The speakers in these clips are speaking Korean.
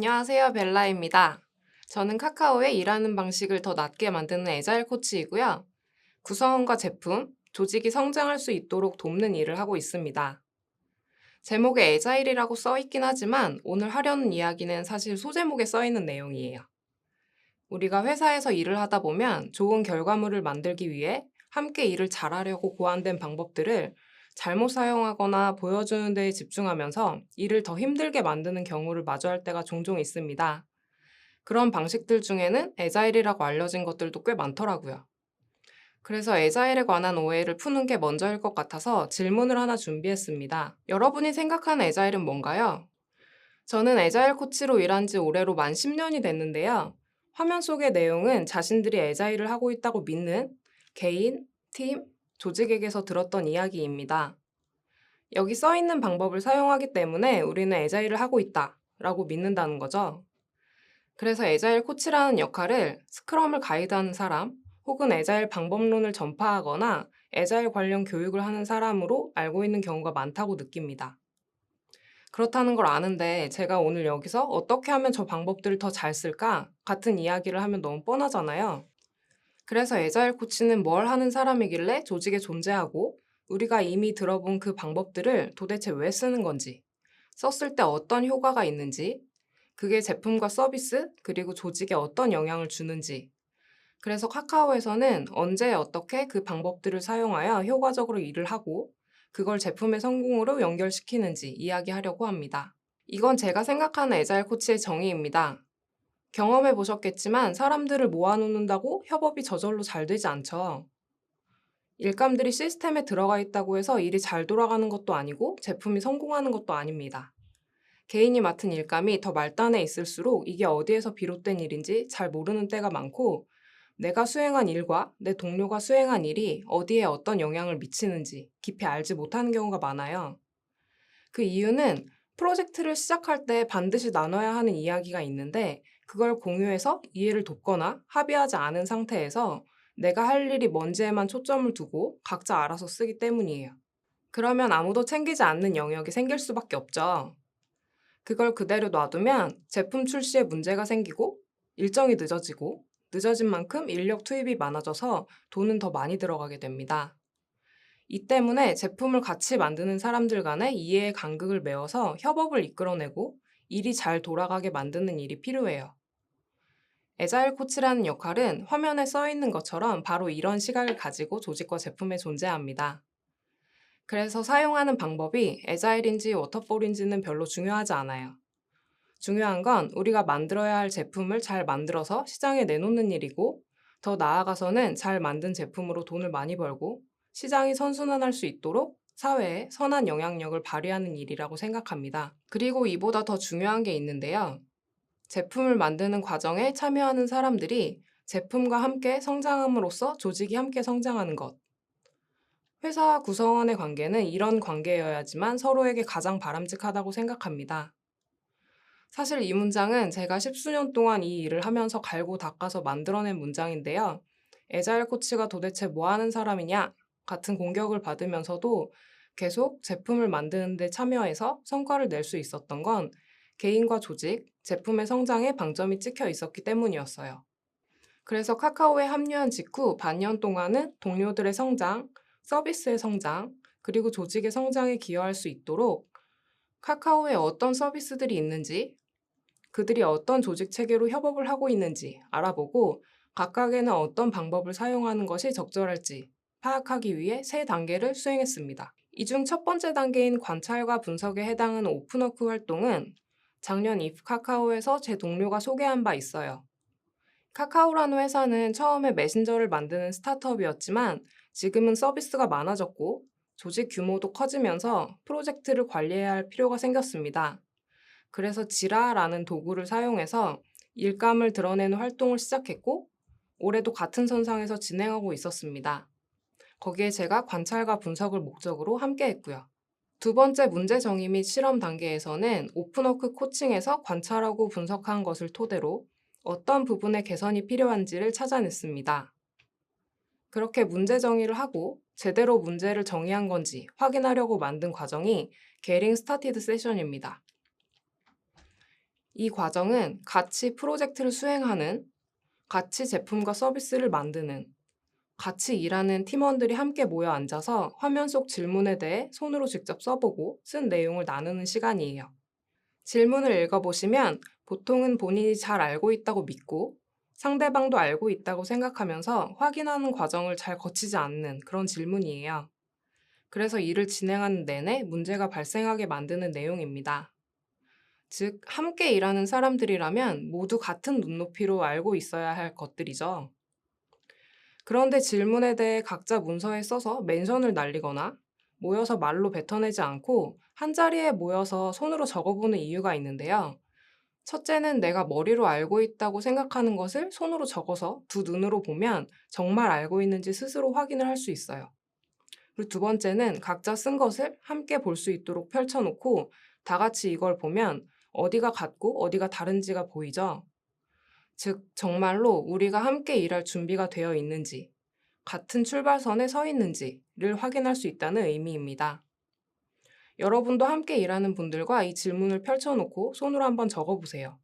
안녕하세요, 벨라입니다. 저는 카카오의 일하는 방식을 더 낫게 만드는 애자일 코치이고요. 구성원과 제품, 조직이 성장할 수 있도록 돕는 일을 하고 있습니다. 제목에 애자일이라고 써 있긴 하지만 오늘 하려는 이야기는 사실 소제목에 써 있는 내용이에요. 우리가 회사에서 일을 하다 보면 좋은 결과물을 만들기 위해 함께 일을 잘하려고 고안된 방법들을 잘못 사용하거나 보여주는 데에 집중하면서 일을 더 힘들게 만드는 경우를 마주할 때가 종종 있습니다. 그런 방식들 중에는 애자일이라고 알려진 것들도 꽤 많더라고요. 그래서 애자일에 관한 오해를 푸는 게 먼저일 것 같아서 질문을 하나 준비했습니다. 여러분이 생각하는 애자일은 뭔가요? 저는 애자일 코치로 일한 지 올해로 만 10년이 됐는데요. 화면 속의 내용은 자신들이 애자일을 하고 있다고 믿는 개인, 팀, 조직에게서 들었던 이야기입니다. 여기 써 있는 방법을 사용하기 때문에 우리는 애자일을 하고 있다 라고 믿는다는 거죠. 그래서 애자일 코치라는 역할을 스크럼을 가이드하는 사람 혹은 애자일 방법론을 전파하거나 애자일 관련 교육을 하는 사람으로 알고 있는 경우가 많다고 느낍니다. 그렇다는 걸 아는데 제가 오늘 여기서 어떻게 하면 저 방법들을 더 잘 쓸까? 같은 이야기를 하면 너무 뻔하잖아요. 그래서 애자일 코치는 뭘 하는 사람이길래 조직에 존재하고 우리가 이미 들어본 그 방법들을 도대체 왜 쓰는 건지, 썼을 때 어떤 효과가 있는지, 그게 제품과 서비스, 그리고 조직에 어떤 영향을 주는지, 그래서 카카오에서는 언제 어떻게 그 방법들을 사용하여 효과적으로 일을 하고 그걸 제품의 성공으로 연결시키는지 이야기하려고 합니다. 이건 제가 생각하는 애자일 코치의 정의입니다. 경험해 보셨겠지만 사람들을 모아놓는다고 협업이 저절로 잘 되지 않죠. 일감들이 시스템에 들어가 있다고 해서 일이 잘 돌아가는 것도 아니고 제품이 성공하는 것도 아닙니다. 개인이 맡은 일감이 더 말단에 있을수록 이게 어디에서 비롯된 일인지 잘 모르는 때가 많고 내가 수행한 일과 내 동료가 수행한 일이 어디에 어떤 영향을 미치는지 깊이 알지 못하는 경우가 많아요. 그 이유는 프로젝트를 시작할 때 반드시 나눠야 하는 이야기가 있는데 그걸 공유해서 이해를 돕거나 합의하지 않은 상태에서 내가 할 일이 뭔지에만 초점을 두고 각자 알아서 쓰기 때문이에요. 그러면 아무도 챙기지 않는 영역이 생길 수밖에 없죠. 그걸 그대로 놔두면 제품 출시에 문제가 생기고 일정이 늦어지고 늦어진 만큼 인력 투입이 많아져서 돈은 더 많이 들어가게 됩니다. 이 때문에 제품을 같이 만드는 사람들 간의 이해의 간극을 메워서 협업을 이끌어내고 일이 잘 돌아가게 만드는 일이 필요해요. 애자일 코치라는 역할은 화면에 써 있는 것처럼 바로 이런 시각을 가지고 조직과 제품에 존재합니다. 그래서 사용하는 방법이 애자일인지 워터폴인지는 별로 중요하지 않아요. 중요한 건 우리가 만들어야 할 제품을 잘 만들어서 시장에 내놓는 일이고 더 나아가서는 잘 만든 제품으로 돈을 많이 벌고 시장이 선순환할 수 있도록 사회에 선한 영향력을 발휘하는 일이라고 생각합니다. 그리고 이보다 더 중요한 게 있는데요. 제품을 만드는 과정에 참여하는 사람들이 제품과 함께 성장함으로써 조직이 함께 성장하는 것. 회사와 구성원의 관계는 이런 관계여야지만 서로에게 가장 바람직하다고 생각합니다. 사실 이 문장은 제가 십수년 동안 이 일을 하면서 갈고 닦아서 만들어낸 문장인데요. 애자일 코치가 도대체 뭐 하는 사람이냐? 같은 공격을 받으면서도 계속 제품을 만드는 데 참여해서 성과를 낼 수 있었던 건 개인과 조직, 제품의 성장에 방점이 찍혀 있었기 때문이었어요. 그래서 카카오에 합류한 직후 반년 동안은 동료들의 성장, 서비스의 성장, 그리고 조직의 성장에 기여할 수 있도록 카카오에 어떤 서비스들이 있는지, 그들이 어떤 조직 체계로 협업을 하고 있는지 알아보고 각각에는 어떤 방법을 사용하는 것이 적절할지 파악하기 위해 세 단계를 수행했습니다. 이 중 첫 번째 단계인 관찰과 분석에 해당하는 오픈워크 활동은 작년 이프 카카오에서 제 동료가 소개한 바 있어요. 카카오라는 회사는 처음에 메신저를 만드는 스타트업이었지만 지금은 서비스가 많아졌고 조직 규모도 커지면서 프로젝트를 관리해야 할 필요가 생겼습니다. 그래서 지라라는 도구를 사용해서 일감을 드러내는 활동을 시작했고 올해도 같은 선상에서 진행하고 있었습니다. 거기에 제가 관찰과 분석을 목적으로 함께 했고요. 두 번째 문제 정의 및 실험 단계에서는 오픈워크 코칭에서 관찰하고 분석한 것을 토대로 어떤 부분에 개선이 필요한지를 찾아냈습니다. 그렇게 문제 정의를 하고 제대로 문제를 정의한 건지 확인하려고 만든 과정이 게링 스타티드 세션입니다. 이 과정은 같이 프로젝트를 수행하는, 같이 제품과 서비스를 만드는, 같이 일하는 팀원들이 함께 모여 앉아서 화면 속 질문에 대해 손으로 직접 써보고 쓴 내용을 나누는 시간이에요. 질문을 읽어보시면 보통은 본인이 잘 알고 있다고 믿고 상대방도 알고 있다고 생각하면서 확인하는 과정을 잘 거치지 않는 그런 질문이에요. 그래서 일을 진행하는 내내 문제가 발생하게 만드는 내용입니다. 즉, 함께 일하는 사람들이라면 모두 같은 눈높이로 알고 있어야 할 것들이죠. 그런데 질문에 대해 각자 문서에 써서 멘션을 날리거나 모여서 말로 뱉어내지 않고 한자리에 모여서 손으로 적어보는 이유가 있는데요. 첫째는 내가 머리로 알고 있다고 생각하는 것을 손으로 적어서 두 눈으로 보면 정말 알고 있는지 스스로 확인을 할 수 있어요. 그리고 두 번째는 각자 쓴 것을 함께 볼 수 있도록 펼쳐놓고 다 같이 이걸 보면 어디가 같고 어디가 다른지가 보이죠. 즉, 정말로 우리가 함께 일할 준비가 되어 있는지, 같은 출발선에 서 있는지를 확인할 수 있다는 의미입니다. 여러분도 함께 일하는 분들과 이 질문을 펼쳐놓고 손으로 한번 적어보세요.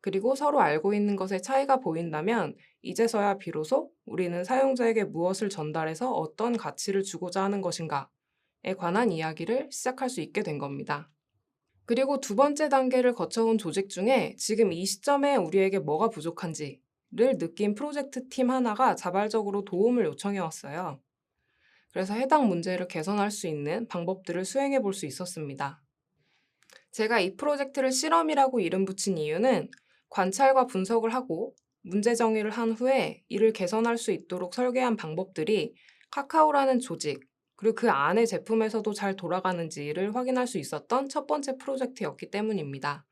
그리고 서로 알고 있는 것에 차이가 보인다면 이제서야 비로소 우리는 사용자에게 무엇을 전달해서 어떤 가치를 주고자 하는 것인가에 관한 이야기를 시작할 수 있게 된 겁니다. 그리고 두 번째 단계를 거쳐온 조직 중에 지금 이 시점에 우리에게 뭐가 부족한지를 느낀 프로젝트 팀 하나가 자발적으로 도움을 요청해 왔어요. 그래서 해당 문제를 개선할 수 있는 방법들을 수행해 볼 수 있었습니다. 제가 이 프로젝트를 실험이라고 이름 붙인 이유는 관찰과 분석을 하고 문제 정의를 한 후에 이를 개선할 수 있도록 설계한 방법들이 카카오라는 조직, 그리고 그 안의 제품에서도 잘 돌아가는지를 확인할 수 있었던 첫 번째 프로젝트였기 때문입니다.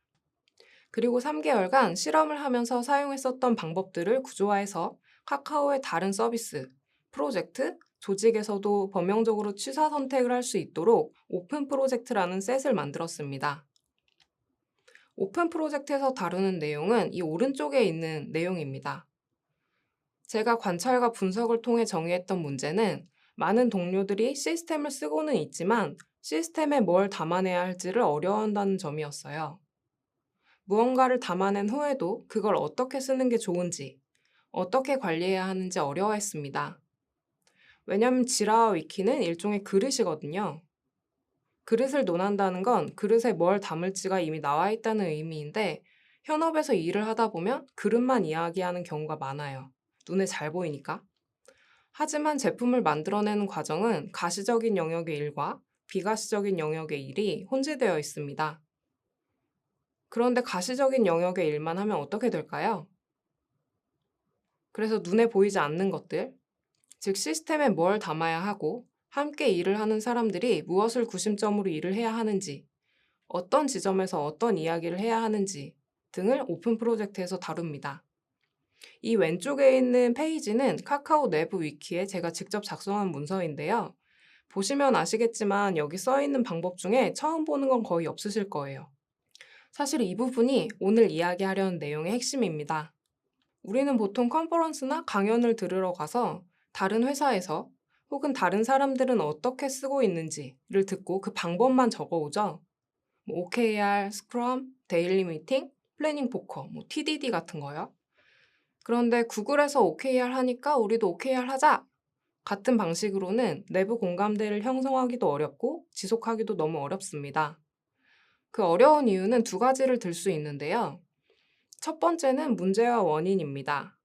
그리고 3개월간 실험을 하면서 사용했었던 방법들을 구조화해서 카카오의 다른 서비스, 프로젝트, 조직에서도 범용적으로 취사 선택을 할 수 있도록 오픈 프로젝트라는 셋을 만들었습니다. 오픈 프로젝트에서 다루는 내용은 이 오른쪽에 있는 내용입니다. 제가 관찰과 분석을 통해 정의했던 문제는 많은 동료들이 시스템을 쓰고는 있지만 시스템에 뭘 담아내야 할지를 어려워한다는 점이었어요. 무언가를 담아낸 후에도 그걸 어떻게 쓰는 게 좋은지, 어떻게 관리해야 하는지 어려워했습니다. 왜냐하면 지라와 위키는 일종의 그릇이거든요. 그릇을 논한다는 건 그릇에 뭘 담을지가 이미 나와 있다는 의미인데 현업에서 일을 하다 보면 그릇만 이야기하는 경우가 많아요. 눈에 잘 보이니까. 하지만 제품을 만들어내는 과정은 가시적인 영역의 일과 비가시적인 영역의 일이 혼재되어 있습니다. 그런데 가시적인 영역의 일만 하면 어떻게 될까요? 그래서 눈에 보이지 않는 것들, 즉 시스템에 뭘 담아야 하고 함께 일을 하는 사람들이 무엇을 구심점으로 일을 해야 하는지, 어떤 지점에서 어떤 이야기를 해야 하는지 등을 오픈 프로젝트에서 다룹니다. 이 왼쪽에 있는 페이지는 카카오 내부 위키에 제가 직접 작성한 문서인데요. 보시면 아시겠지만 여기 써 있는 방법 중에 처음 보는 건 거의 없으실 거예요. 사실 이 부분이 오늘 이야기하려는 내용의 핵심입니다. 우리는 보통 컨퍼런스나 강연을 들으러 가서 다른 회사에서 혹은 다른 사람들은 어떻게 쓰고 있는지를 듣고 그 방법만 적어오죠. OKR, 스크럼, 데일리 미팅, 플래닝 포커, TDD 같은 거요. 그런데 구글에서 OKR 하니까 우리도 OKR 하자! 같은 방식으로는 내부 공감대를 형성하기도 어렵고 지속하기도 너무 어렵습니다. 그 어려운 이유는 두 가지를 들 수 있는데요. 첫 번째는 문제와 원인입니다.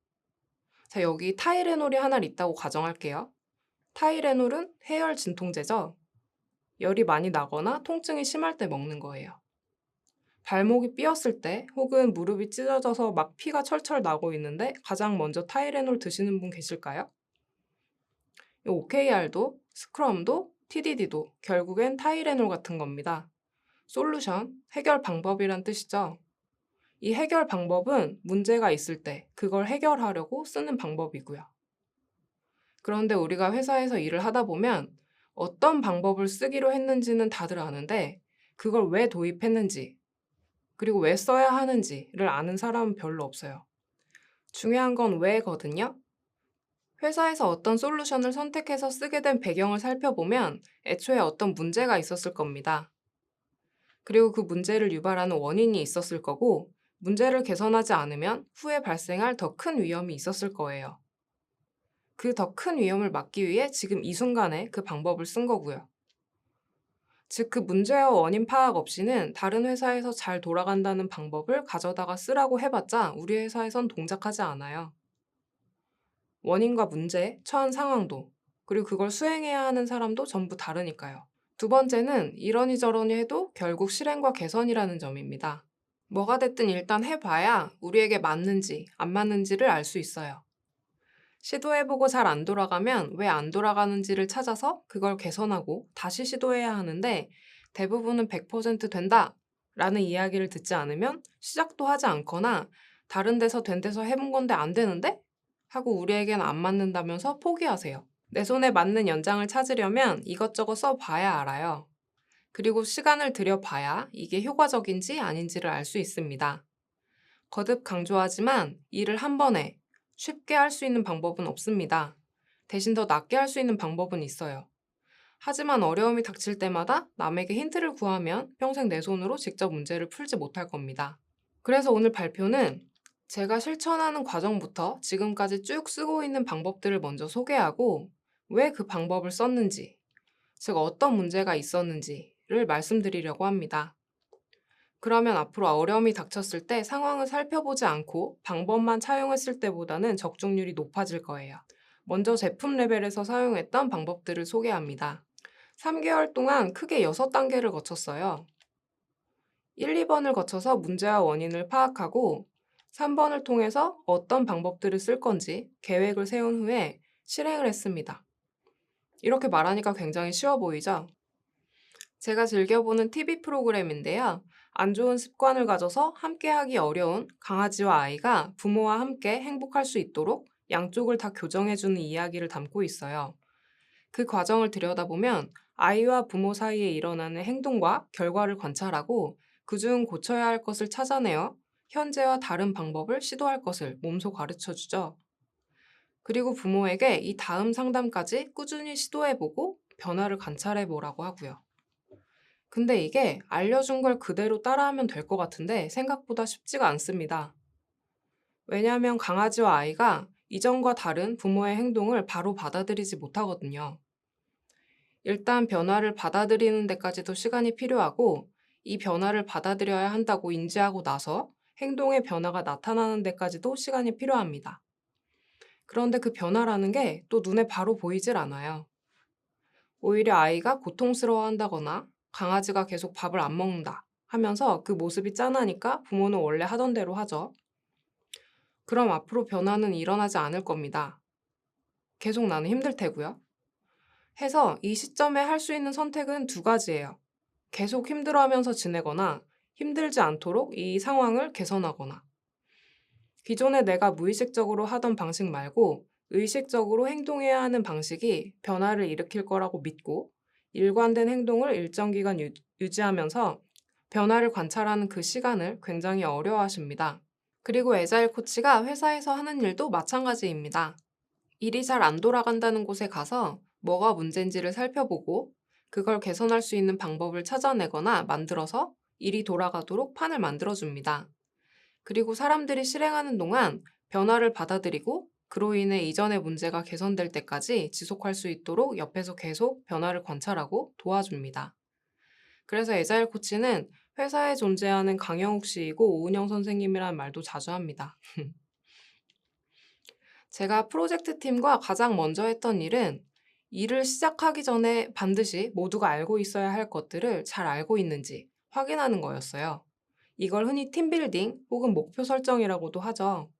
자, 여기 타이레놀이 하나 있다고 가정할게요. 타이레놀은 해열 진통제죠. 열이 많이 나거나 통증이 심할 때 먹는 거예요. 발목이 삐었을 때 혹은 무릎이 찢어져서 막 피가 철철 나고 있는데 가장 먼저 타이레놀 드시는 분 계실까요? OKR도, 스크럼도, TDD도 결국엔 타이레놀 같은 겁니다. 솔루션, 해결 방법이란 뜻이죠. 이 해결 방법은 문제가 있을 때 그걸 해결하려고 쓰는 방법이고요. 그런데 우리가 회사에서 일을 하다 보면 어떤 방법을 쓰기로 했는지는 다들 아는데 그걸 왜 도입했는지 그리고 왜 써야 하는지를 아는 사람은 별로 없어요. 중요한 건 왜거든요. 회사에서 어떤 솔루션을 선택해서 쓰게 된 배경을 살펴보면 애초에 어떤 문제가 있었을 겁니다. 그리고 그 문제를 유발하는 원인이 있었을 거고 문제를 개선하지 않으면 후에 발생할 더 큰 위험이 있었을 거예요. 그 더 큰 위험을 막기 위해 지금 이 순간에 그 방법을 쓴 거고요. 즉, 그 문제와 원인 파악 없이는 다른 회사에서 잘 돌아간다는 방법을 가져다가 쓰라고 해봤자 우리 회사에선 동작하지 않아요. 원인과 문제, 처한 상황도, 그리고 그걸 수행해야 하는 사람도 전부 다르니까요. 두 번째는 이러니 저러니 해도 결국 실행과 개선이라는 점입니다. 뭐가 됐든 일단 해봐야 우리에게 맞는지 안 맞는지를 알 수 있어요. 시도해보고 잘 안 돌아가면 왜 안 돌아가는지를 찾아서 그걸 개선하고 다시 시도해야 하는데 대부분은 100% 된다 라는 이야기를 듣지 않으면 시작도 하지 않거나 다른 데서 된 데서 해본 건데 안 되는데? 하고 우리에겐 안 맞는다면서 포기하세요. 내 손에 맞는 연장을 찾으려면 이것저것 써봐야 알아요. 그리고 시간을 들여봐야 이게 효과적인지 아닌지를 알 수 있습니다. 거듭 강조하지만 일을 한 번에 쉽게 할 수 있는 방법은 없습니다. 대신 더 낫게 할 수 있는 방법은 있어요. 하지만 어려움이 닥칠 때마다 남에게 힌트를 구하면 평생 내 손으로 직접 문제를 풀지 못할 겁니다. 그래서 오늘 발표는 제가 실천하는 과정부터 지금까지 쭉 쓰고 있는 방법들을 먼저 소개하고 왜 그 방법을 썼는지, 즉 어떤 문제가 있었는지를 말씀드리려고 합니다. 그러면 앞으로 어려움이 닥쳤을 때 상황을 살펴보지 않고 방법만 차용했을 때보다는 적중률이 높아질 거예요. 먼저 제품 레벨에서 사용했던 방법들을 소개합니다. 3개월 동안 크게 6단계를 거쳤어요. 1, 2번을 거쳐서 문제와 원인을 파악하고 3번을 통해서 어떤 방법들을 쓸 건지 계획을 세운 후에 실행을 했습니다. 이렇게 말하니까 굉장히 쉬워 보이죠? 제가 즐겨보는 TV 프로그램인데요. 안 좋은 습관을 가져서 함께하기 어려운 강아지와 아이가 부모와 함께 행복할 수 있도록 양쪽을 다 교정해주는 이야기를 담고 있어요. 그 과정을 들여다보면 아이와 부모 사이에 일어나는 행동과 결과를 관찰하고 그중 고쳐야 할 것을 찾아내어 현재와 다른 방법을 시도할 것을 몸소 가르쳐 주죠. 그리고 부모에게 이 다음 상담까지 꾸준히 시도해보고 변화를 관찰해보라고 하고요. 근데 이게 알려준 걸 그대로 따라하면 될 것 같은데 생각보다 쉽지가 않습니다. 왜냐하면 강아지와 아이가 이전과 다른 부모의 행동을 바로 받아들이지 못하거든요. 일단 변화를 받아들이는 데까지도 시간이 필요하고 이 변화를 받아들여야 한다고 인지하고 나서 행동의 변화가 나타나는 데까지도 시간이 필요합니다. 그런데 그 변화라는 게 또 눈에 바로 보이질 않아요. 오히려 아이가 고통스러워한다거나 강아지가 계속 밥을 안 먹는다 하면서 그 모습이 짠하니까 부모는 원래 하던 대로 하죠. 그럼 앞으로 변화는 일어나지 않을 겁니다. 계속 나는 힘들 테고요. 해서 이 시점에 할 수 있는 선택은 두 가지예요. 계속 힘들어하면서 지내거나 힘들지 않도록 이 상황을 개선하거나. 기존에 내가 무의식적으로 하던 방식 말고 의식적으로 행동해야 하는 방식이 변화를 일으킬 거라고 믿고 일관된 행동을 일정 기간 유지하면서 변화를 관찰하는 그 시간을 굉장히 어려워하십니다. 그리고 애자일 코치가 회사에서 하는 일도 마찬가지입니다. 일이 잘 안 돌아간다는 곳에 가서 뭐가 문제인지를 살펴보고 그걸 개선할 수 있는 방법을 찾아내거나 만들어서 일이 돌아가도록 판을 만들어줍니다. 그리고 사람들이 실행하는 동안 변화를 받아들이고 그로 인해 이전의 문제가 개선될 때까지 지속할 수 있도록 옆에서 계속 변화를 관찰하고 도와줍니다. 그래서 애자일 코치는 회사에 존재하는 강영욱 씨이고 오은영 선생님이라는 말도 자주 합니다. 제가 프로젝트 팀과 가장 먼저 했던 일은 일을 시작하기 전에 반드시 모두가 알고 있어야 할 것들을 잘 알고 있는지 확인하는 거였어요. 이걸 흔히 팀빌딩 혹은 목표 설정이라고도 하죠.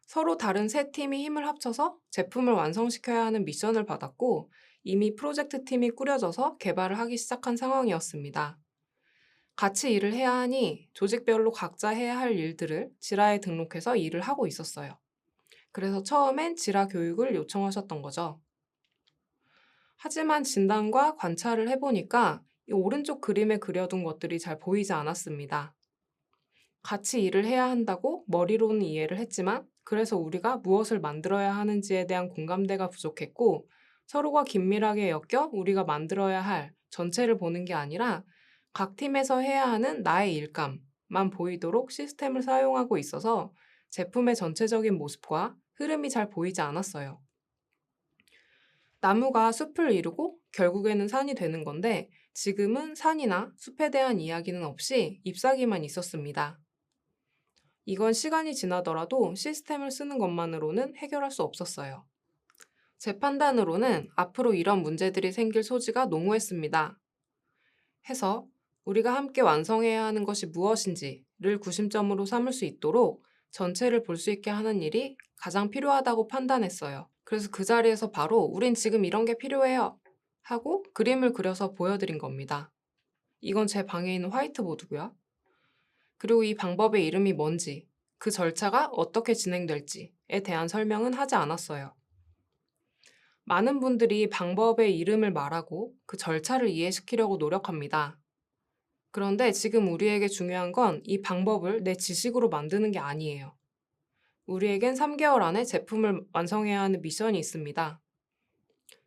서로 다른 세 팀이 힘을 합쳐서 제품을 완성시켜야 하는 미션을 받았고 이미 프로젝트 팀이 꾸려져서 개발을 하기 시작한 상황이었습니다. 같이 일을 해야 하니 조직별로 각자 해야 할 일들을 지라에 등록해서 일을 하고 있었어요. 그래서 처음엔 지라 교육을 요청하셨던 거죠. 하지만 진단과 관찰을 해보니까 이 오른쪽 그림에 그려둔 것들이 잘 보이지 않았습니다. 같이 일을 해야 한다고 머리로는 이해를 했지만 그래서 우리가 무엇을 만들어야 하는지에 대한 공감대가 부족했고 서로가 긴밀하게 엮여 우리가 만들어야 할 전체를 보는 게 아니라 각 팀에서 해야 하는 나의 일감만 모습만 보이도록 시스템을 사용하고 있어서 제품의 전체적인 모습과 흐름이 잘 보이지 않았어요. 나무가 숲을 이루고 결국에는 산이 되는 건데 지금은 산이나 숲에 대한 이야기는 없이 잎사귀만 있었습니다. 이건 시간이 지나더라도 시스템을 쓰는 것만으로는 해결할 수 없었어요. 제 판단으로는 앞으로 이런 문제들이 생길 소지가 농후했습니다. 해서 우리가 함께 완성해야 하는 것이 무엇인지를 구심점으로 삼을 수 있도록 전체를 볼 수 있게 하는 일이 가장 필요하다고 판단했어요. 그래서 그 자리에서 바로 우린 지금 이런 게 필요해요 하고 그림을 그려서 보여드린 겁니다. 이건 제 방에 있는 화이트보드고요. 그리고 이 방법의 이름이 뭔지, 그 절차가 어떻게 진행될지에 대한 설명은 하지 않았어요. 많은 분들이 방법의 이름을 말하고 그 절차를 이해시키려고 노력합니다. 그런데 지금 우리에게 중요한 건 이 방법을 내 지식으로 만드는 게 아니에요. 우리에겐 3개월 안에 제품을 완성해야 하는 미션이 있습니다.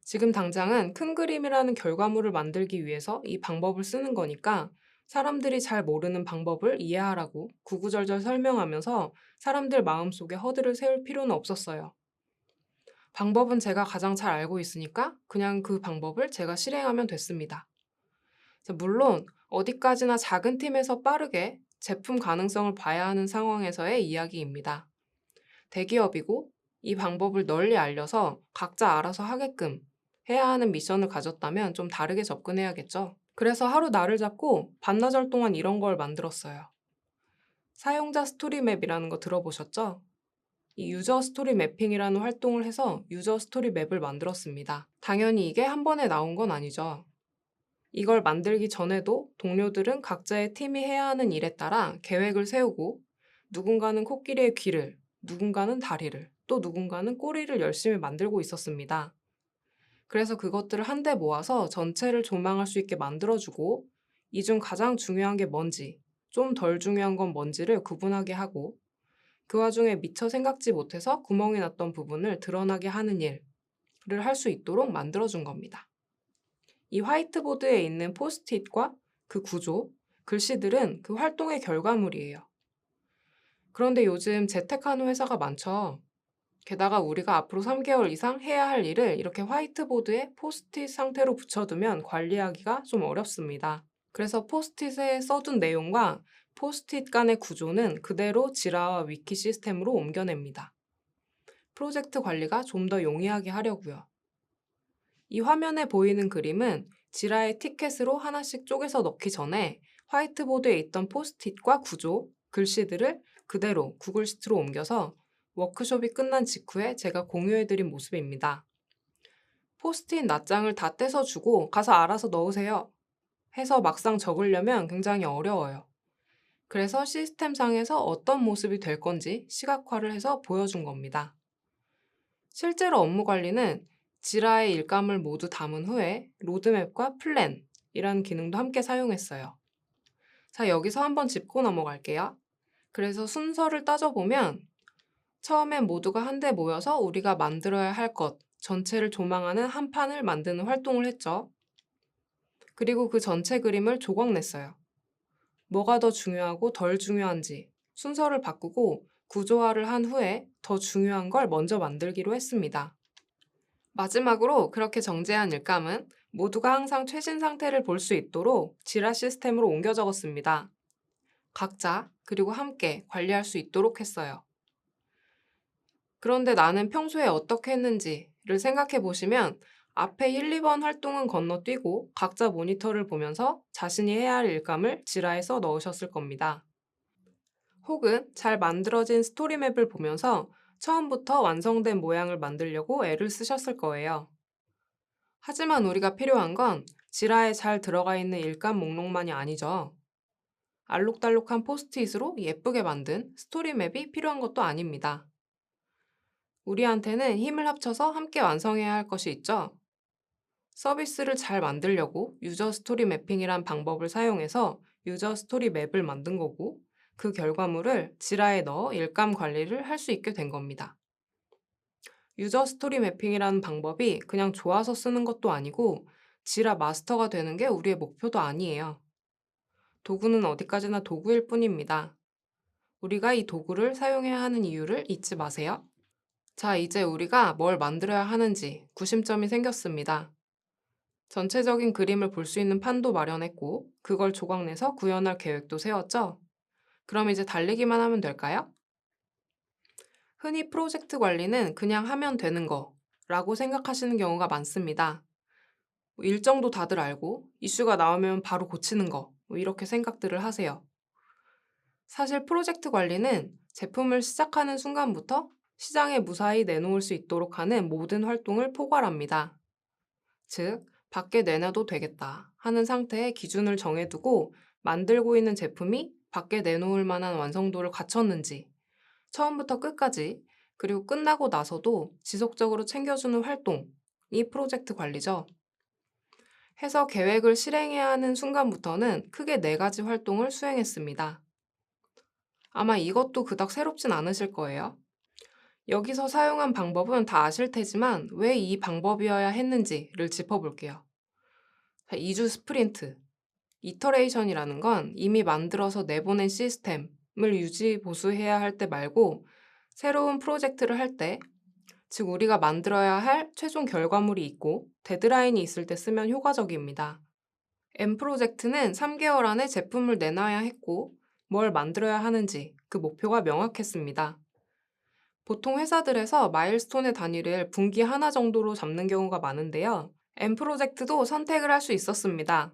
지금 당장은 큰 그림이라는 결과물을 만들기 위해서 이 방법을 쓰는 거니까 사람들이 잘 모르는 방법을 이해하라고 구구절절 설명하면서 사람들 마음속에 허들을 세울 필요는 없었어요. 방법은 제가 가장 잘 알고 있으니까 그냥 그 방법을 제가 실행하면 됐습니다. 물론 어디까지나 작은 팀에서 빠르게 제품 가능성을 봐야 하는 상황에서의 이야기입니다. 대기업이고 이 방법을 널리 알려서 각자 알아서 하게끔 해야 하는 미션을 가졌다면 좀 다르게 접근해야겠죠. 그래서 하루 날을 잡고 반나절 동안 이런 걸 만들었어요. 사용자 스토리맵이라는 거 들어보셨죠? 이 유저 스토리 매핑이라는 활동을 해서 유저 스토리 맵을 만들었습니다. 당연히 이게 한 번에 나온 건 아니죠. 이걸 만들기 전에도 동료들은 각자의 팀이 해야 하는 일에 따라 계획을 세우고 누군가는 코끼리의 귀를, 누군가는 다리를, 또 누군가는 꼬리를 열심히 만들고 있었습니다. 그래서 그것들을 한데 모아서 전체를 조망할 수 있게 만들어주고 이 중 가장 중요한 게 뭔지, 좀 덜 중요한 건 뭔지를 구분하게 하고 그 와중에 미처 생각지 못해서 구멍이 났던 부분을 드러나게 하는 일을 할 수 있도록 만들어준 겁니다. 이 화이트보드에 있는 포스트잇과 그 구조, 글씨들은 그 활동의 결과물이에요. 그런데 요즘 재택하는 회사가 많죠. 게다가 우리가 앞으로 3개월 이상 해야 할 일을 이렇게 화이트보드에 포스트잇 상태로 붙여두면 관리하기가 좀 어렵습니다. 그래서 포스트잇에 써둔 내용과 포스트잇 간의 구조는 그대로 지라와 위키 시스템으로 옮겨냅니다. 프로젝트 관리가 좀 더 용이하게 하려고요. 이 화면에 보이는 그림은 지라의 티켓으로 하나씩 쪼개서 넣기 전에 화이트보드에 있던 포스트잇과 구조, 글씨들을 그대로 구글 시트로 옮겨서 워크숍이 끝난 직후에 제가 공유해드린 모습입니다. 포스트잇 낱장을 다 떼서 주고 가서 알아서 넣으세요 해서 막상 적으려면 굉장히 어려워요. 그래서 시스템상에서 어떤 모습이 될 건지 시각화를 해서 보여준 겁니다. 실제로 업무 관리는 지라의 일감을 모두 담은 후에 로드맵과 플랜이라는 기능도 함께 사용했어요. 자, 여기서 한번 짚고 넘어갈게요. 그래서 순서를 따져보면 처음엔 모두가 한데 모여서 우리가 만들어야 할 것 전체를 조망하는 한 판을 만드는 활동을 했죠. 그리고 그 전체 그림을 조각냈어요. 뭐가 더 중요하고 덜 중요한지 순서를 바꾸고 구조화를 한 후에 더 중요한 걸 먼저 만들기로 했습니다. 마지막으로 그렇게 정제한 일감은 모두가 항상 최신 상태를 볼 수 있도록 지라 시스템으로 옮겨 적었습니다. 각자 그리고 함께 관리할 수 있도록 했어요. 그런데 나는 평소에 어떻게 했는지를 생각해 보시면 앞에 1, 2번 활동은 건너뛰고 각자 모니터를 보면서 자신이 해야 할 일감을 지라에 써 넣으셨을 겁니다. 혹은 잘 만들어진 스토리맵을 보면서 처음부터 완성된 모양을 만들려고 애를 쓰셨을 거예요. 하지만 우리가 필요한 건 지라에 잘 들어가 있는 일감 목록만이 아니죠. 알록달록한 포스트잇으로 예쁘게 만든 스토리맵이 필요한 것도 아닙니다. 우리한테는 힘을 합쳐서 함께 완성해야 할 것이 있죠. 서비스를 잘 만들려고 유저 스토리 매핑이란 방법을 사용해서 유저 스토리 맵을 만든 거고 그 결과물을 지라에 넣어 일감 관리를 할 수 있게 된 겁니다. 유저 스토리 매핑이라는 방법이 그냥 좋아서 쓰는 것도 아니고 지라 마스터가 되는 게 우리의 목표도 아니에요. 도구는 어디까지나 도구일 뿐입니다. 우리가 이 도구를 사용해야 하는 이유를 잊지 마세요. 자, 이제 우리가 뭘 만들어야 하는지 구심점이 생겼습니다. 전체적인 그림을 볼 수 있는 판도 마련했고, 그걸 조각내서 구현할 계획도 세웠죠? 그럼 이제 달리기만 하면 될까요? 흔히 프로젝트 관리는 그냥 하면 되는 거라고 생각하시는 경우가 많습니다. 일정도 다들 알고, 이슈가 나오면 바로 고치는 거, 이렇게 생각들을 하세요. 사실 프로젝트 관리는 제품을 시작하는 순간부터 시장에 무사히 내놓을 수 있도록 하는 모든 활동을 포괄합니다. 즉, 밖에 내놔도 되겠다 하는 상태의 기준을 정해두고 만들고 있는 제품이 밖에 내놓을 만한 완성도를 갖췄는지 처음부터 끝까지 그리고 끝나고 나서도 지속적으로 챙겨주는 활동이 프로젝트 관리죠. 해서 계획을 실행해야 하는 순간부터는 크게 네 가지 활동을 수행했습니다. 아마 이것도 그닥 새롭진 않으실 거예요. 여기서 사용한 방법은 다 아실 테지만 왜 이 방법이어야 했는지를 짚어볼게요. 2주 스프린트, 이터레이션이라는 건 이미 만들어서 내보낸 시스템을 유지 보수해야 할 때 말고 새로운 프로젝트를 할 때, 즉 우리가 만들어야 할 최종 결과물이 있고 데드라인이 있을 때 쓰면 효과적입니다. M 프로젝트는 3개월 안에 제품을 내놔야 했고 뭘 만들어야 하는지 그 목표가 명확했습니다. 보통 회사들에서 마일스톤의 단위를 분기 하나 정도로 잡는 경우가 많은데요. M 프로젝트도 선택을 할 수 있었습니다.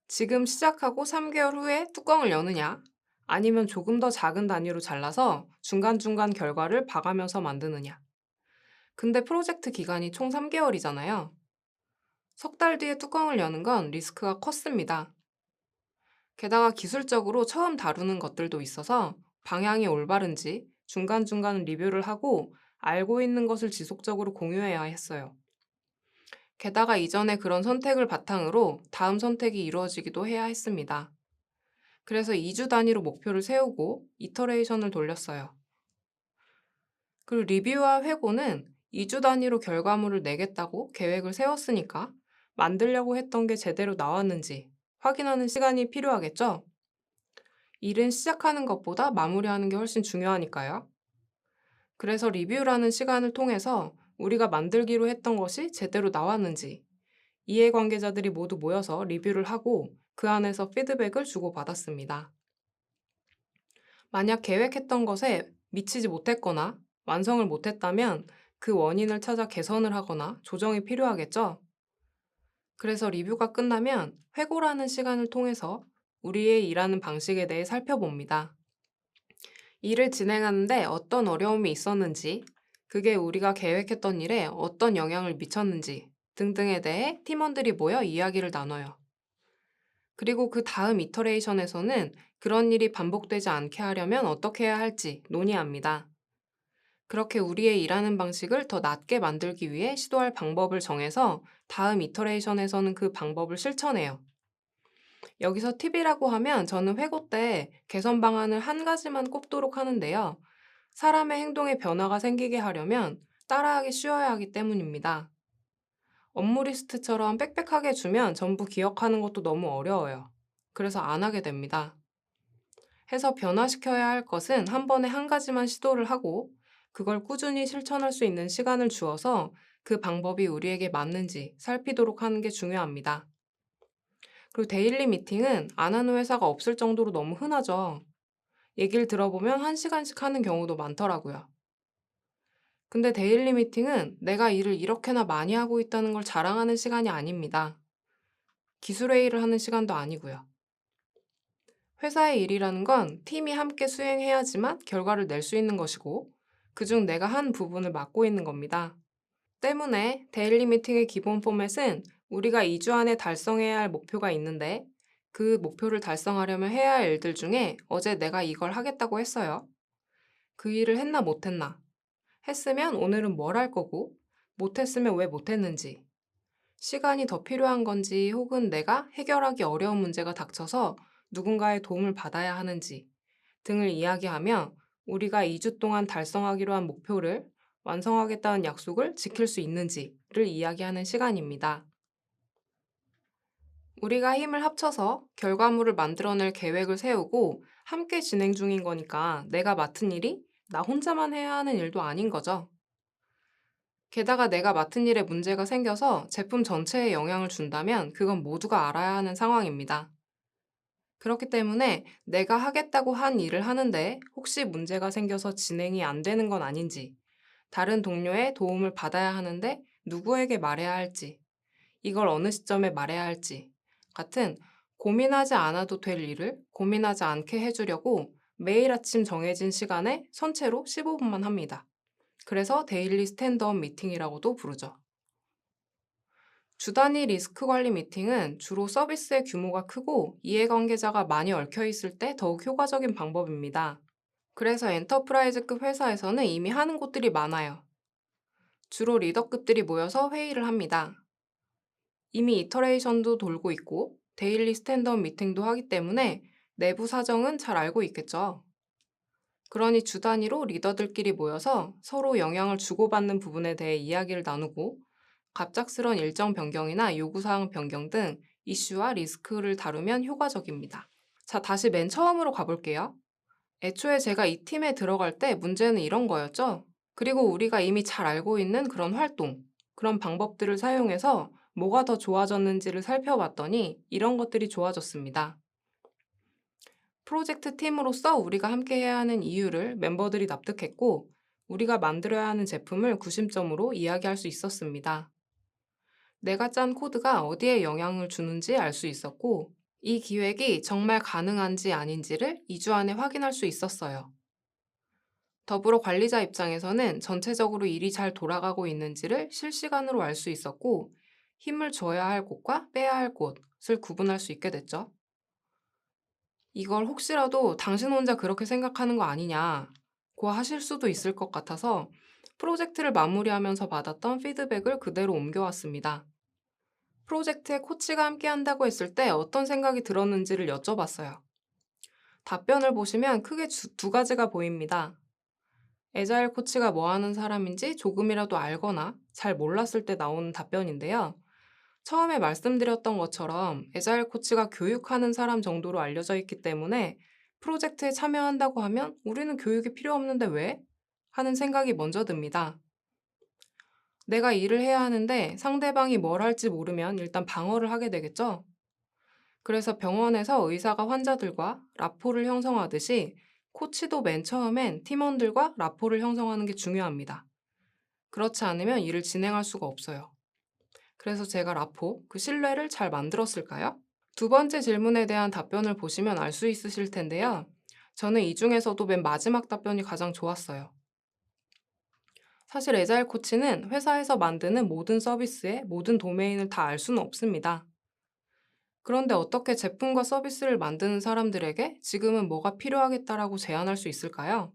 지금 시작하고 3개월 후에 뚜껑을 여느냐, 아니면 조금 더 작은 단위로 잘라서 중간중간 결과를 봐가면서 만드느냐. 근데 프로젝트 기간이 총 3개월이잖아요. 석 달 뒤에 뚜껑을 여는 건 리스크가 컸습니다. 게다가 기술적으로 처음 다루는 것들도 있어서 방향이 올바른지 중간중간 리뷰를 하고 알고 있는 것을 지속적으로 공유해야 했어요. 게다가 이전에 그런 선택을 바탕으로 다음 선택이 이루어지기도 해야 했습니다. 그래서 2주 단위로 목표를 세우고 이터레이션을 돌렸어요. 그리고 리뷰와 회고는 2주 단위로 결과물을 내겠다고 계획을 세웠으니까 만들려고 했던 게 제대로 나왔는지 확인하는 시간이 필요하겠죠? 일은 시작하는 것보다 마무리하는 게 훨씬 중요하니까요. 그래서 리뷰라는 시간을 통해서 우리가 만들기로 했던 것이 제대로 나왔는지 이해관계자들이 모두 모여서 리뷰를 하고 그 안에서 피드백을 주고받았습니다. 만약 계획했던 것에 미치지 못했거나 완성을 못했다면 그 원인을 찾아 개선을 하거나 조정이 필요하겠죠? 그래서 리뷰가 끝나면 회고라는 시간을 통해서 우리의 일하는 방식에 대해 살펴봅니다. 일을 진행하는데 어떤 어려움이 있었는지, 그게 우리가 계획했던 일에 어떤 영향을 미쳤는지 등등에 대해 팀원들이 모여 이야기를 나눠요. 그리고 그 다음 이터레이션에서는 그런 일이 반복되지 않게 하려면 어떻게 해야 할지 논의합니다. 그렇게 우리의 일하는 방식을 더 낫게 만들기 위해 시도할 방법을 정해서 다음 이터레이션에서는 그 방법을 실천해요. 여기서 팁이라고 하면 저는 회고 때 개선 방안을 한 가지만 꼽도록 하는데요. 사람의 행동에 변화가 생기게 하려면 따라하기 쉬워야 하기 때문입니다. 업무 리스트처럼 빽빽하게 주면 전부 기억하는 것도 너무 어려워요. 그래서 안 하게 됩니다. 해서 변화시켜야 할 것은 한 번에 한 가지만 시도를 하고 그걸 꾸준히 실천할 수 있는 시간을 주어서 그 방법이 우리에게 맞는지 살피도록 하는 게 중요합니다. 그리고 데일리 미팅은 안 하는 회사가 없을 정도로 너무 흔하죠. 얘기를 들어보면 1시간씩 하는 경우도 많더라고요. 근데 데일리 미팅은 내가 일을 이렇게나 많이 하고 있다는 걸 자랑하는 시간이 아닙니다. 기술회의를 하는 시간도 아니고요. 회사의 일이라는 건 팀이 함께 수행해야지만 결과를 낼 수 있는 것이고, 그중 내가 한 부분을 맡고 있는 겁니다. 때문에 데일리 미팅의 기본 포맷은 우리가 2주 안에 달성해야 할 목표가 있는데, 그 목표를 달성하려면 해야 할 일들 중에 어제 내가 이걸 하겠다고 했어요. 그 일을 했나 못했나? 했으면 오늘은 뭘 할 거고, 못했으면 왜 못했는지, 시간이 더 필요한 건지 혹은 내가 해결하기 어려운 문제가 닥쳐서 누군가의 도움을 받아야 하는지 등을 이야기하며 우리가 2주 동안 달성하기로 한 목표를 완성하겠다는 약속을 지킬 수 있는지를 이야기하는 시간입니다. 우리가 힘을 합쳐서 결과물을 만들어낼 계획을 세우고 함께 진행 중인 거니까 내가 맡은 일이 나 혼자만 해야 하는 일도 아닌 거죠. 게다가 내가 맡은 일에 문제가 생겨서 제품 전체에 영향을 준다면 그건 모두가 알아야 하는 상황입니다. 그렇기 때문에 내가 하겠다고 한 일을 하는데 혹시 문제가 생겨서 진행이 안 되는 건 아닌지, 다른 동료의 도움을 받아야 하는데 누구에게 말해야 할지, 이걸 어느 시점에 말해야 할지 같은 고민하지 않아도 될 일을 고민하지 않게 해주려고 매일 아침 정해진 시간에 선체로 15분만 합니다. 그래서 데일리 스탠드업 미팅이라고도 부르죠. 주 단위 리스크 관리 미팅은 주로 서비스의 규모가 크고 이해관계자가 많이 얽혀 있을 때 더욱 효과적인 방법입니다. 그래서 엔터프라이즈급 회사에서는 이미 하는 곳들이 많아요. 주로 리더급들이 모여서 회의를 합니다. 이미 이터레이션도 돌고 있고 데일리 스탠드업 미팅도 하기 때문에 내부 사정은 잘 알고 있겠죠. 그러니 주 단위로 리더들끼리 모여서 서로 영향을 주고받는 부분에 대해 이야기를 나누고 갑작스런 일정 변경이나 요구사항 변경 등 이슈와 리스크를 다루면 효과적입니다. 자, 다시 맨 처음으로 가볼게요. 애초에 제가 이 팀에 들어갈 때 문제는 이런 거였죠. 그리고 우리가 이미 잘 알고 있는 그런 활동, 그런 방법들을 사용해서 뭐가 더 좋아졌는지를 살펴봤더니 이런 것들이 좋아졌습니다. 프로젝트 팀으로서 우리가 함께 해야 하는 이유를 멤버들이 납득했고, 우리가 만들어야 하는 제품을 구심점으로 이야기할 수 있었습니다. 내가 짠 코드가 어디에 영향을 주는지 알 수 있었고, 이 기획이 정말 가능한지 아닌지를 2주 안에 확인할 수 있었어요. 더불어 관리자 입장에서는 전체적으로 일이 잘 돌아가고 있는지를 실시간으로 알 수 있었고, 힘을 줘야 할 곳과 빼야 할 곳을 구분할 수 있게 됐죠. 이걸 혹시라도 당신 혼자 그렇게 생각하는 거 아니냐고 하실 수도 있을 것 같아서 프로젝트를 마무리하면서 받았던 피드백을 그대로 옮겨왔습니다. 프로젝트에 코치가 함께 한다고 했을 때 어떤 생각이 들었는지를 여쭤봤어요. 답변을 보시면 크게 두 가지가 보입니다. 애자일 코치가 뭐 하는 사람인지 조금이라도 알거나 잘 몰랐을 때 나오는 답변인데요. 처음에 말씀드렸던 것처럼 애자일 코치가 교육하는 사람 정도로 알려져 있기 때문에 프로젝트에 참여한다고 하면 우리는 교육이 필요 없는데 왜? 하는 생각이 먼저 듭니다. 내가 일을 해야 하는데 상대방이 뭘 할지 모르면 일단 방어를 하게 되겠죠? 그래서 병원에서 의사가 환자들과 라포를 형성하듯이 코치도 맨 처음엔 팀원들과 라포를 형성하는 게 중요합니다. 그렇지 않으면 일을 진행할 수가 없어요. 그래서 제가 라포, 그 신뢰를 잘 만들었을까요? 두 번째 질문에 대한 답변을 보시면 알 수 있으실 텐데요. 저는 이 중에서도 맨 마지막 답변이 가장 좋았어요. 사실 애자일 코치는 회사에서 만드는 모든 서비스의 모든 도메인을 다 알 수는 없습니다. 그런데 어떻게 제품과 서비스를 만드는 사람들에게 지금은 뭐가 필요하겠다라고 제안할 수 있을까요?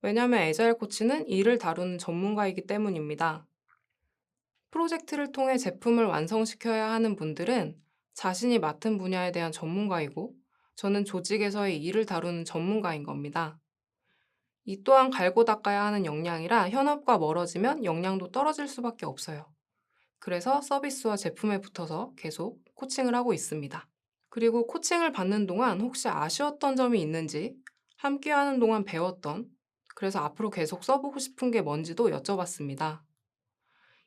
왜냐하면 애자일 코치는 일을 다루는 전문가이기 때문입니다. 프로젝트를 통해 제품을 완성시켜야 하는 분들은 자신이 맡은 분야에 대한 전문가이고, 저는 조직에서의 일을 다루는 전문가인 겁니다. 이 또한 갈고 닦아야 하는 역량이라 현업과 멀어지면 역량도 떨어질 수밖에 없어요. 그래서 서비스와 제품에 붙어서 계속 코칭을 하고 있습니다. 그리고 코칭을 받는 동안 혹시 아쉬웠던 점이 있는지, 함께하는 동안 배웠던, 그래서 앞으로 계속 써보고 싶은 게 뭔지도 여쭤봤습니다.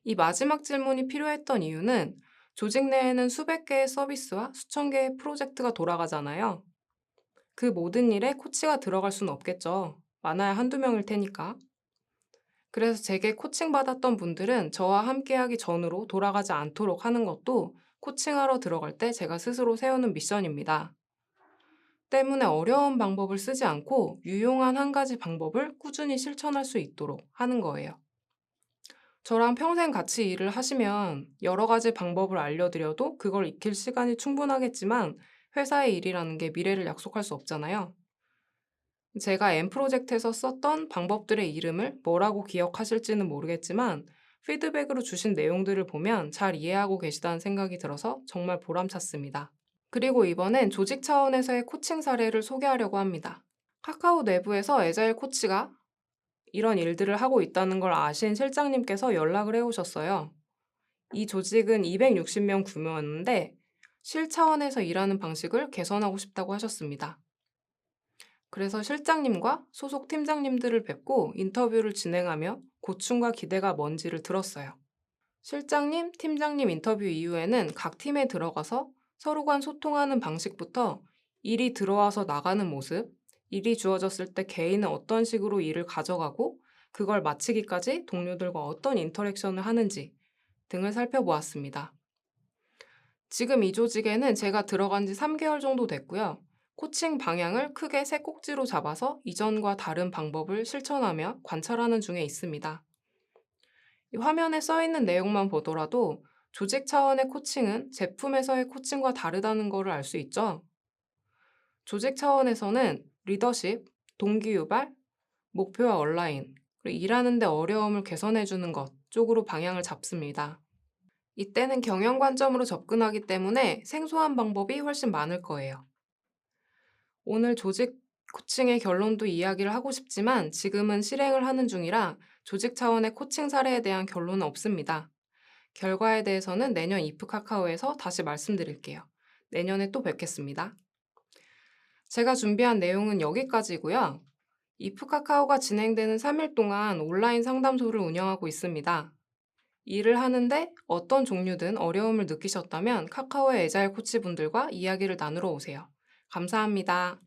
이 마지막 질문이 필요했던 이유는 조직 내에는 수백 개의 서비스와 수천 개의 프로젝트가 돌아가잖아요. 그 모든 일에 코치가 들어갈 수는 없겠죠. 많아야 한두 명일 테니까. 그래서 제게 코칭받았던 분들은 저와 함께하기 전으로 돌아가지 않도록 하는 것도 코칭하러 들어갈 때 제가 스스로 세우는 미션입니다. 때문에 어려운 방법을 쓰지 않고 유용한 한 가지 방법을 꾸준히 실천할 수 있도록 하는 거예요. 저랑 평생 같이 일을 하시면 여러 가지 방법을 알려드려도 그걸 익힐 시간이 충분하겠지만 회사의 일이라는 게 미래를 약속할 수 없잖아요. 제가 M 프로젝트에서 썼던 방법들의 이름을 뭐라고 기억하실지는 모르겠지만 피드백으로 주신 내용들을 보면 잘 이해하고 계시다는 생각이 들어서 정말 보람찼습니다. 그리고 이번엔 조직 차원에서의 코칭 사례를 소개하려고 합니다. 카카오 내부에서 애자일 코치가 이런 일들을 하고 있다는 걸 아신 실장님께서 연락을 해오셨어요. 이 조직은 260명 규모였는데 실 차원에서 일하는 방식을 개선하고 싶다고 하셨습니다. 그래서 실장님과 소속 팀장님들을 뵙고 인터뷰를 진행하며 고충과 기대가 뭔지를 들었어요. 실장님, 팀장님 인터뷰 이후에는 각 팀에 들어가서 서로 간 소통하는 방식부터 일이 들어와서 나가는 모습, 일이 주어졌을 때 개인은 어떤 식으로 일을 가져가고 그걸 마치기까지 동료들과 어떤 인터랙션을 하는지 등을 살펴보았습니다. 지금 이 조직에는 제가 들어간 지 3개월 정도 됐고요. 코칭 방향을 크게 세 꼭지로 잡아서 이전과 다른 방법을 실천하며 관찰하는 중에 있습니다. 이 화면에 써 있는 내용만 보더라도 조직 차원의 코칭은 제품에서의 코칭과 다르다는 것을 알 수 있죠. 조직 차원에서는 리더십, 동기유발, 목표와 얼라인, 그리고 일하는데 어려움을 개선해주는 것 쪽으로 방향을 잡습니다. 이때는 경영 관점으로 접근하기 때문에 생소한 방법이 훨씬 많을 거예요. 오늘 조직 코칭의 결론도 이야기를 하고 싶지만 지금은 실행을 하는 중이라 조직 차원의 코칭 사례에 대한 결론은 없습니다. 결과에 대해서는 내년 이프 카카오에서 다시 말씀드릴게요. 내년에 또 뵙겠습니다. 제가 준비한 내용은 여기까지고요. 이프 카카오가 진행되는 3일 동안 온라인 상담소를 운영하고 있습니다. 일을 하는데 어떤 종류든 어려움을 느끼셨다면 카카오의 애자일 코치분들과 이야기를 나누러 오세요. 감사합니다.